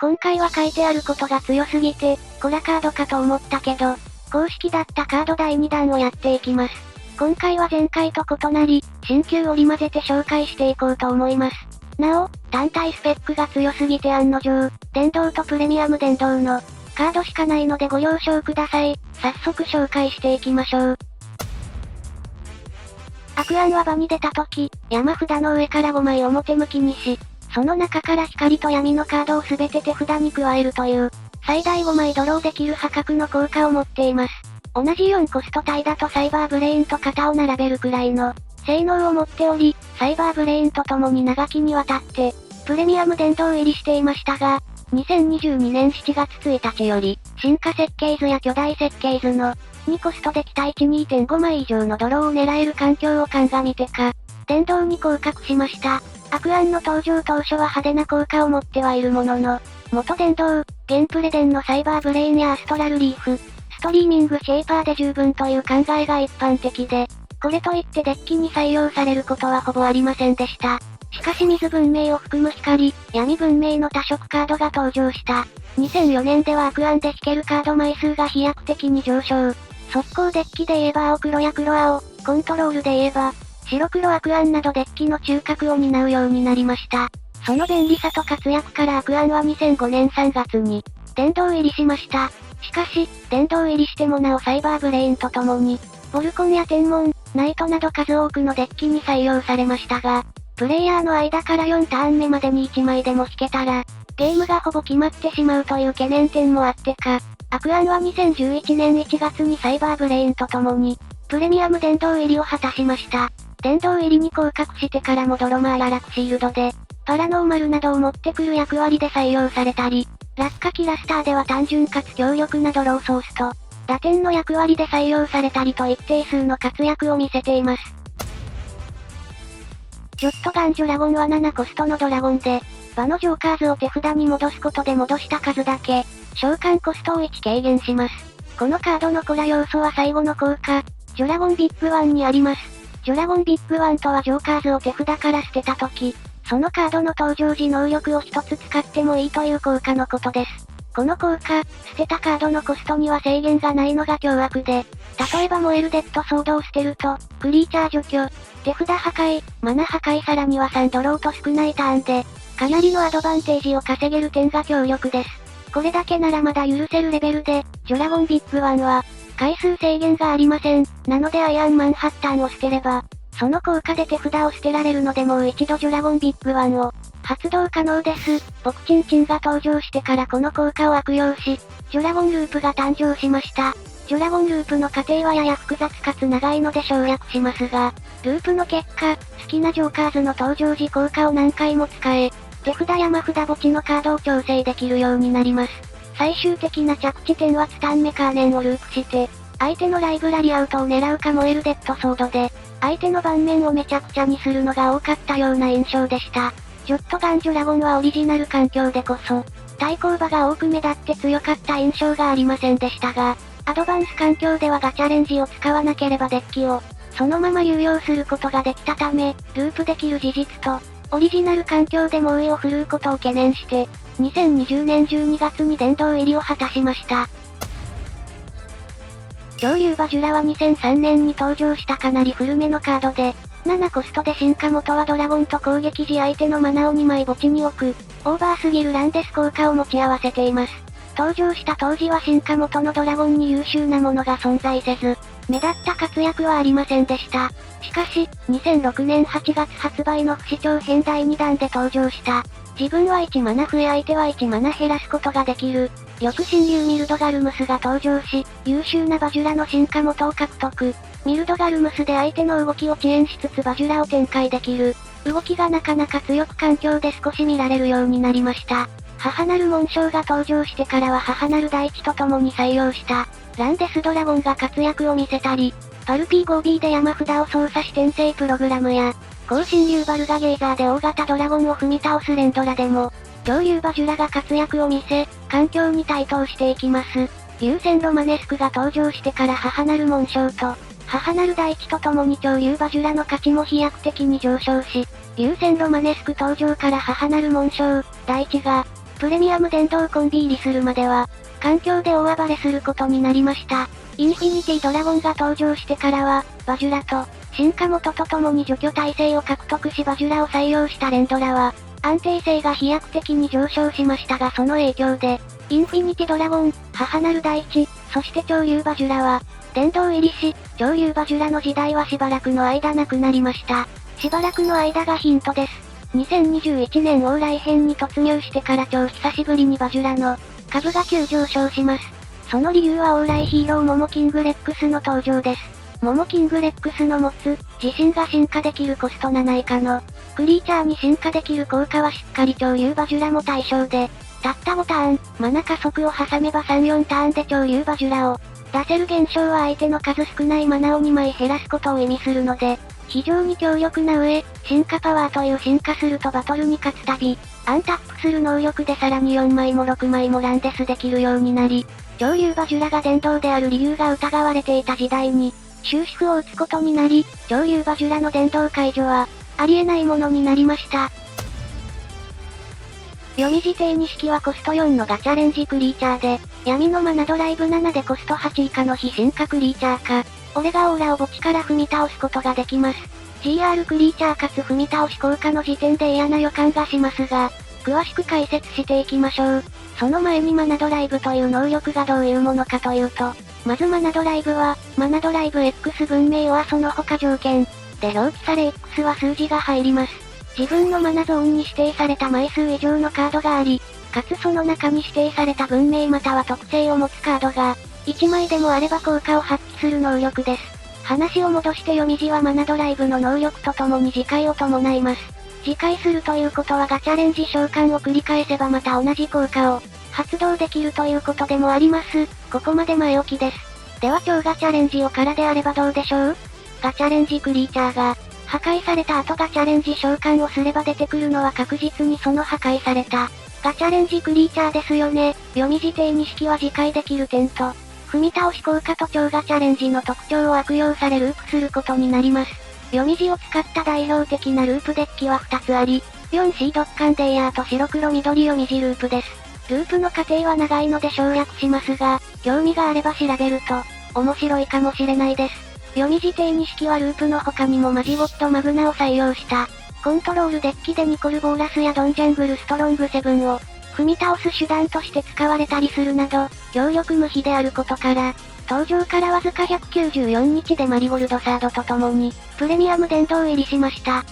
今回は書いてあることが強すぎて、コラカードかと思ったけど、公式だったカード第2弾をやっていきます。今回は前回と異なり、新旧織り交ぜて紹介していこうと思います。なお、単体スペックが強すぎて案の定、電動とプレミアム電動のカードしかないのでご了承ください。早速紹介していきましょう。悪案は場に出た時、山札の上から5枚表向きにし、その中から光と闇のカードをすべて手札に加えるという、最大5枚ドローできる破格の効果を持っています。同じ4コスト帯だとサイバーブレインと肩を並べるくらいの性能を持っており、サイバーブレインと共に長きにわたって、プレミアム電動入りしていましたが、2022年7月1日より、進化設計図や巨大設計図の2コストで期待値 2.5 枚以上のドローを狙える環境を鑑みてか、電動に降格しました。悪案の登場当初は派手な効果を持ってはいるものの、元電動、ゲンプレ電のサイバーブレインやアストラルリーフ、ストリーミングシェイパーで十分という考えが一般的で、これといってデッキに採用されることはほぼありませんでした。しかし水文明を含む光、闇文明の多色カードが登場した。2004年では悪案で引けるカード枚数が飛躍的に上昇。速攻デッキで言えば青黒や黒青、コントロールで言えば、白黒悪案などデッキの中核を担うようになりました。その便利さと活躍から悪案は2005年3月に、電動入りしました。しかし、電動入りしてもなおサイバーブレインと共に、ボルコンや天文、ナイトなど数多くのデッキに採用されましたが、プレイヤーの間から4ターン目までに1枚でも引けたら、ゲームがほぼ決まってしまうという懸念点もあってか、悪案は2011年1月にサイバーブレインと共に、プレミアム電動入りを果たしました。電動入りに降格してからもドロマーやラクシールドで、パラノーマルなどを持ってくる役割で採用されたり、落下キラスターでは単純かつ強力なドローソースと、打点の役割で採用されたりと一定数の活躍を見せています。ジョットガンジョラゴンは7コストのドラゴンで、場のジョーカーズを手札に戻すことで戻した数だけ、召喚コストを1軽減します。このカードのコラ要素は最後の効果、ジョラゴンビップ1にあります。ジョラゴンビップ1とはジョーカーズを手札から捨てた時、そのカードの登場時能力を一つ使ってもいいという効果のことです。この効果、捨てたカードのコストには制限がないのが凶悪で、例えば燃えるデッドソードを捨てると、クリーチャー除去、手札破壊、マナ破壊さらには3ドローと少ないターンで、かなりのアドバンテージを稼げる点が強力です。これだけならまだ許せるレベルで、ジョラゴンビップ1は、回数制限がありません。なのでアイアンマンハッタンを捨てれば、その効果で手札を捨てられるのでもう一度ジョラゴンビップ1を発動可能です。ポクチンチンが登場してからこの効果を悪用し、ジョラゴンループが誕生しました。ジョラゴンループの過程はやや複雑かつ長いので省略しますが、ループの結果、好きなジョーカーズの登場時効果を何回も使え、手札山札墓地のカードを調整できるようになります。最終的な着地点はツタンメカーネンをループして、相手のライブラリアウトを狙うか燃えるデッドソードで、相手の盤面をめちゃくちゃにするのが多かったような印象でした。ジョットガンジョラゴンはオリジナル環境でこそ、対抗馬が多く目立って強かった印象がありませんでしたが、アドバンス環境ではガチャレンジを使わなければデッキを、そのまま有用することができたため、ループできる事実と、オリジナル環境で猛威を振るうことを懸念して、2020年12月に殿堂入りを果たしました。超竜馬ジュラは2003年に登場したかなり古めのカードで、7コストで進化元はドラゴンと攻撃時相手のマナを2枚墓地に置く、オーバーすぎるランデス効果を持ち合わせています。登場した当時は進化元のドラゴンに優秀なものが存在せず、目立った活躍はありませんでした。しかし、2006年8月発売の不死鳥編第2弾で登場した。自分は1マナ増え相手は1マナ減らすことができる。緑神竜ミルドガルムスが登場し、優秀なバジュラの進化元を獲得。ミルドガルムスで相手の動きを遅延しつつバジュラを展開できる。動きがなかなか強く環境で少し見られるようになりました。母なる紋章が登場してからは母なる大地と共に採用した。ランデスドラゴンが活躍を見せたり、パルピー 5B で山札を操作し転生プログラムや、高神竜バルガゲイザーで大型ドラゴンを踏み倒す連ドラでも、超竜バジュラが活躍を見せ、環境に対等していきます。竜戦ロマネスクが登場してから母なる紋章と、母なる大地と共に超竜バジュラの価値も飛躍的に上昇し、竜戦ロマネスク登場から母なる紋章、大地が、プレミアム電動コンビ入りするまでは、環境で大暴れすることになりました。インフィニティドラゴンが登場してからは、バジュラと、進化元と共に除去耐性を獲得しバジュラを採用した連ドラは、安定性が飛躍的に上昇しましたがその影響で、インフィニティドラゴン、母なる大地、そして超竜バジュラは、殿堂入りし、超竜バジュラの時代はしばらくの間なくなりました。しばらくの間がヒントです。2021年往来編に突入してから超久しぶりにバジュラの株が急上昇します。その理由は往来ヒーローモモキングレックスの登場です。モモキングレックスの持つ、自身が進化できるコスト7以下の、クリーチャーに進化できる効果はしっかり超竜バジュラも対象で、たった5ターン、マナ加速を挟めば3、4ターンで超竜バジュラを出せる現象は相手の数少ないマナを2枚減らすことを意味するので、非常に強力な上、進化パワーという進化するとバトルに勝つたび、アンタップする能力でさらに4枚も6枚もランデスできるようになり、超竜バジュラが殿堂である理由が疑われていた時代に、終止符を打つことになり、超竜バジュラの殿堂解除は、ありえないものになりました。読み辞定錦はコスト4のガチャレンジクリーチャーで、闇のマナドライブ7でコスト8以下の非進化クリーチャーか、オレガオーラを墓地から踏み倒すことができます。GR クリーチャーかつ踏み倒し効果の時点で嫌な予感がしますが、詳しく解説していきましょう。その前にマナドライブという能力がどういうものかというと、まずマナドライブは、マナドライブ X 文明はその他条件で表記され X は数字が入ります。自分のマナゾーンに指定された枚数以上のカードがあり、かつその中に指定された文明または特性を持つカードが、1枚でもあれば効果を発揮する能力です。話を戻して読み字はマナドライブの能力とともに次回を伴います。次回するということはガチャレンジ召喚を繰り返せばまた同じ効果を発動できるということでもあります。ここまで前置きです。では超ガチャレンジをからであればどうでしょう？ガチャレンジクリーチャーが破壊された後ガチャレンジ召喚をすれば出てくるのは確実にその破壊されたガチャレンジクリーチャーですよね。読み辞定錦は次回できる点と、踏み倒し効果と超ガチャレンジの特徴を悪用されループすることになります。読み字を使った代表的なループデッキは2つあり、4シードッカンデイヤーと白黒緑読み字ループです。ループの過程は長いので省略しますが、興味があれば調べると、面白いかもしれないです。読み辞定錦はループの他にもマジゴッドマグナを採用した、コントロールデッキでニコルボーラスやドンジャングルストロングセブンを、踏み倒す手段として使われたりするなど、強力無比であることから、登場からわずか194日でマリゴルドサードと共に、プレミアム殿堂入りしました。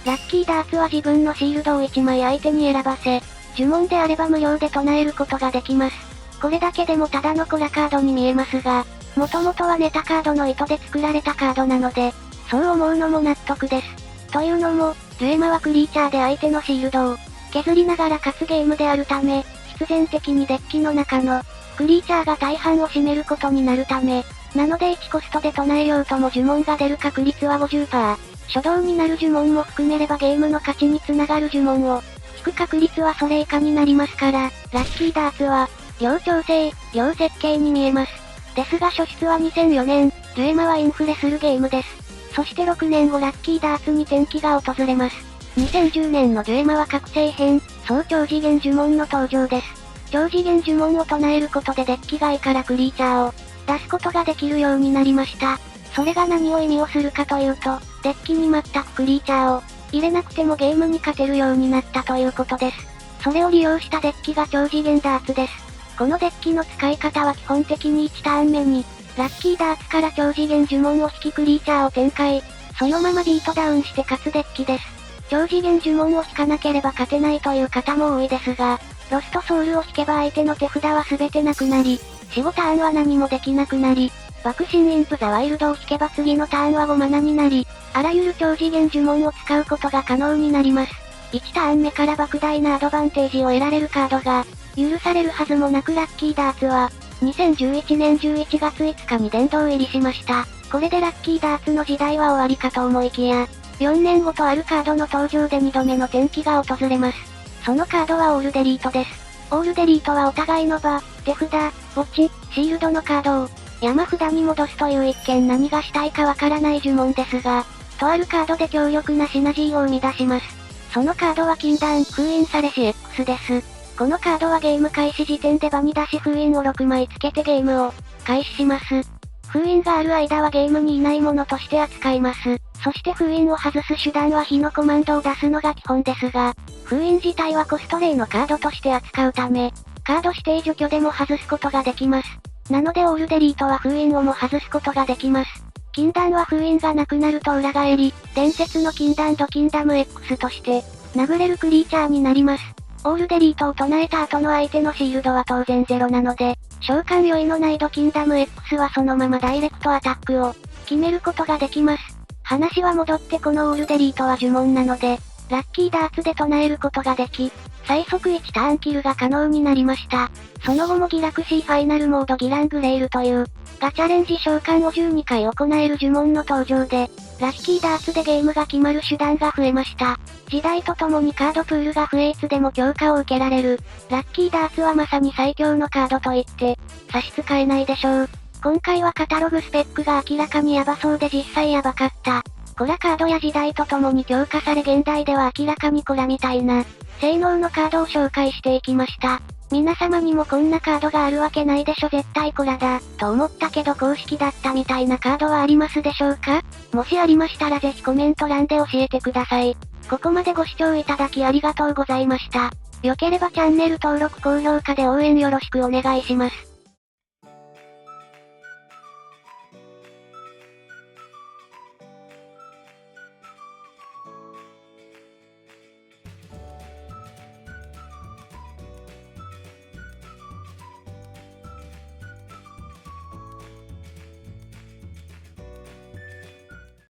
ラッキーダーツは自分のシールドを1枚相手に選ばせ、呪文であれば無料で唱えることができます。これだけでもただのコラカードに見えますが、もともとはネタカードの糸で作られたカードなので、そう思うのも納得です。というのも、デュエマはクリーチャーで相手のシールドを削りながら勝つゲームであるため、必然的にデッキの中のクリーチャーが大半を占めることになるため、なので1コストで唱えようとも呪文が出る確率は 50%。初動になる呪文も含めればゲームの勝ちにつながる呪文を引く確率はそれ以下になりますから、ラッキーダーツは、両調整、両設計に見えます。ですが初出は2004年、デュエマはインフレするゲームです。そして6年後ラッキーダーツに転機が訪れます。2010年のデュエマは覚醒編、総超次元呪文の登場です。超次元呪文を唱えることでデッキ外からクリーチャーを出すことができるようになりました。それが何を意味をするかというと、デッキに全くクリーチャーを入れなくてもゲームに勝てるようになったということです。それを利用したデッキが超次元ダーツです。このデッキの使い方は基本的に1ターン目に、ラッキーダーツから超次元呪文を引きクリーチャーを展開、そのままビートダウンして勝つデッキです。超次元呪文を引かなければ勝てないという方も多いですが、ロストソウルを引けば相手の手札は全てなくなり、4、5ターンは何もできなくなり、爆心インプザワイルドを引けば次のターンは5マナになり、あらゆる超次元呪文を使うことが可能になります。1ターン目から莫大なアドバンテージを得られるカードが、許されるはずもなくラッキーダーツは、2011年11月5日に殿堂入りしました。これでラッキーダーツの時代は終わりかと思いきや、4年後とあるカードの登場で2度目の転機が訪れます。そのカードはオールデリートです。オールデリートはお互いの場、手札、墓地、シールドのカードを山札に戻すという一見何がしたいかわからない呪文ですが、とあるカードで強力なシナジーを生み出します。そのカードは禁断、封印されし X です。このカードはゲーム開始時点で場に出し封印を6枚つけてゲームを開始します。封印がある間はゲームにいないものとして扱います。そして封印を外す手段は火のコマンドを出すのが基本ですが、封印自体はコストレイのカードとして扱うため、カード指定除去でも外すことができます。なのでオールデリートは封印をも外すことができます。禁断は封印がなくなると裏返り、伝説の禁断ドキンダム X として、殴れるクリーチャーになります。オールデリートを唱えた後の相手のシールドは当然ゼロなので、召喚酔いのないドキンダム X はそのままダイレクトアタックを決めることができます。話は戻ってこのオールデリートは呪文なので、ラッキーダーツで唱えることができ、最速1ターンキルが可能になりました。その後もギラクシーファイナルモードギラングレイルという、ガチャレンジ召喚を12回行える呪文の登場で、ラッキーダーツでゲームが決まる手段が増えました。時代とともにカードプールが増えいつでも強化を受けられる。ラッキーダーツはまさに最強のカードと言って、差し支えないでしょう。今回はカタログスペックが明らかにヤバそうで実際ヤバかった。コラカードや時代とともに強化され現代では明らかにコラみたいな、性能のカードを紹介していきました。皆様にもこんなカードがあるわけないでしょ絶対コラだ、と思ったけど公式だったみたいなカードはありますでしょうか？もしありましたらぜひコメント欄で教えてください。ここまでご視聴いただきありがとうございました。良ければチャンネル登録高評価で応援よろしくお願いします。